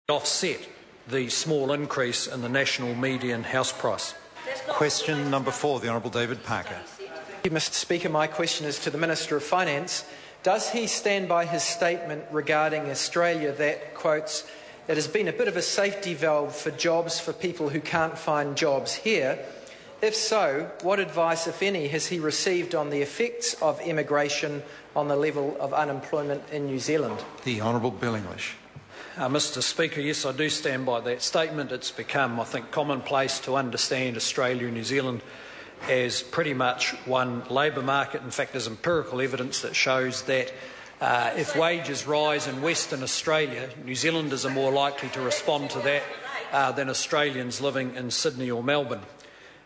offset the small increase in the national median house price. Question number 4, the Honourable David Parker. Thank you, Mr. Speaker. My question is to the Minister of Finance. Does he stand by his statement regarding Australia that, quotes, "It has been a bit of a safety valve for jobs for people who can't find jobs here"? If so, what advice, if any, has he received on the effects of immigration on the level of unemployment in New Zealand? The Honourable Bill English. Mr. Speaker, yes, I do stand by that statement. It's become, I think, commonplace to understand Australia and New Zealand as pretty much one labour market. In fact, there's empirical evidence that shows that if wages rise in Western Australia, New Zealanders are more likely to respond to that than Australians living in Sydney or Melbourne.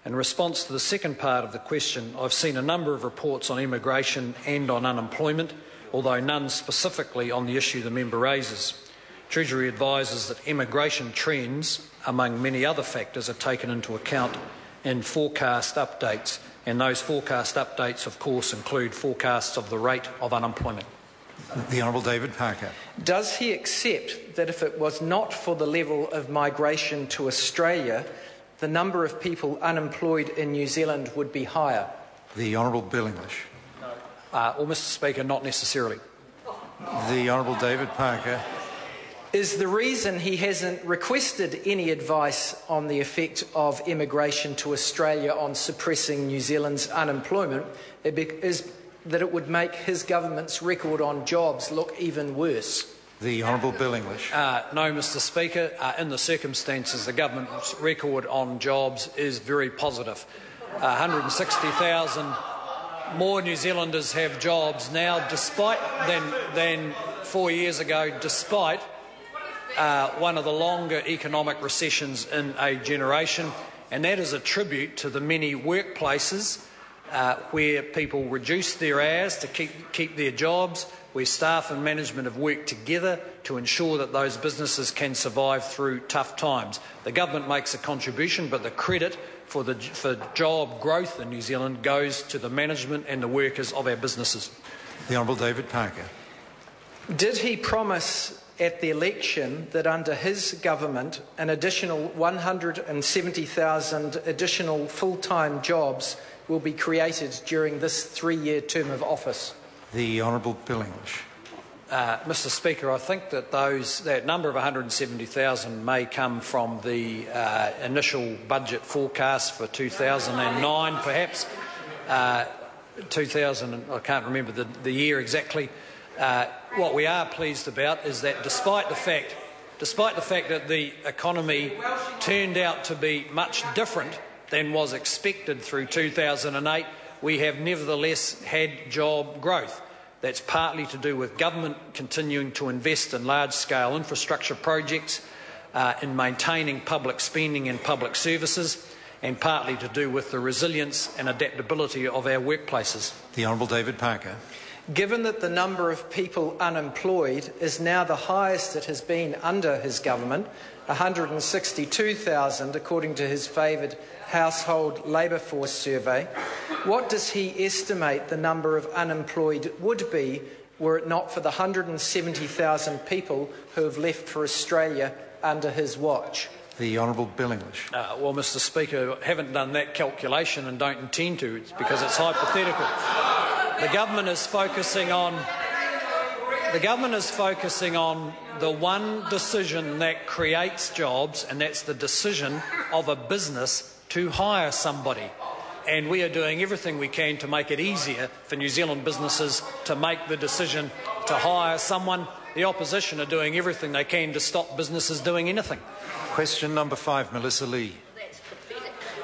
In response to the second part of the question, I've seen a number of reports on immigration and on unemployment, although none specifically on the issue the member raises. Treasury advises that immigration trends, among many other factors, are taken into account in forecast updates, and those forecast updates, of course, include forecasts of the rate of unemployment. The Honourable David Parker. Does he accept that if it was not for the level of migration to Australia, the number of people unemployed in New Zealand would be higher? The Honourable Bill English. Well, Mr. Speaker, not necessarily. The Honourable David Parker. Is the reason he hasn't requested any advice on the effect of immigration to Australia on suppressing New Zealand's unemployment is that it would make his government's record on jobs look even worse? The Honourable Bill English. No, Mr. Speaker. In the circumstances, the government's record on jobs is very positive. 160,000 more New Zealanders have jobs now, despite than 4 years ago, despite one of the longer economic recessions in a generation, and that is a tribute to the many workplaces where people reduce their hours to keep their jobs, where staff and management have worked together to ensure that those businesses can survive through tough times. The government makes a contribution, but the credit for job growth in New Zealand goes to the management and the workers of our businesses. The Honourable David Parker. Did he promise at the election that under his government an additional 170,000 additional full-time jobs will be created during this 3-year term of office? The Honourable Bill English. Mr. Speaker, I think that that number of 170,000 may come from the initial budget forecast for 2009, perhaps. 2000, I can't remember the year exactly. What we are pleased about is that despite the fact that the economy turned out to be much different than was expected through 2008, we have nevertheless had job growth. That's partly to do with government continuing to invest in large-scale infrastructure projects, in maintaining public spending and public services, and partly to do with the resilience and adaptability of our workplaces. The Honourable David Parker. Given that the number of people unemployed is now the highest it has been under his government, 162,000 according to his favoured household labour force survey, what does he estimate the number of unemployed would be were it not for the 170,000 people who have left for Australia under his watch? The Honourable Bill English. Well, Mr. Speaker, I haven't done that calculation and don't intend to. It's because it's hypothetical. The government is focusing on the one decision that creates jobs, and that's the decision of a business to hire somebody. And we are doing everything we can to make it easier for New Zealand businesses to make the decision to hire someone. The opposition are doing everything they can to stop businesses doing anything. Question number 5, Melissa Lee.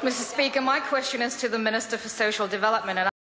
Mr. Speaker, my question is to the Minister for Social Development.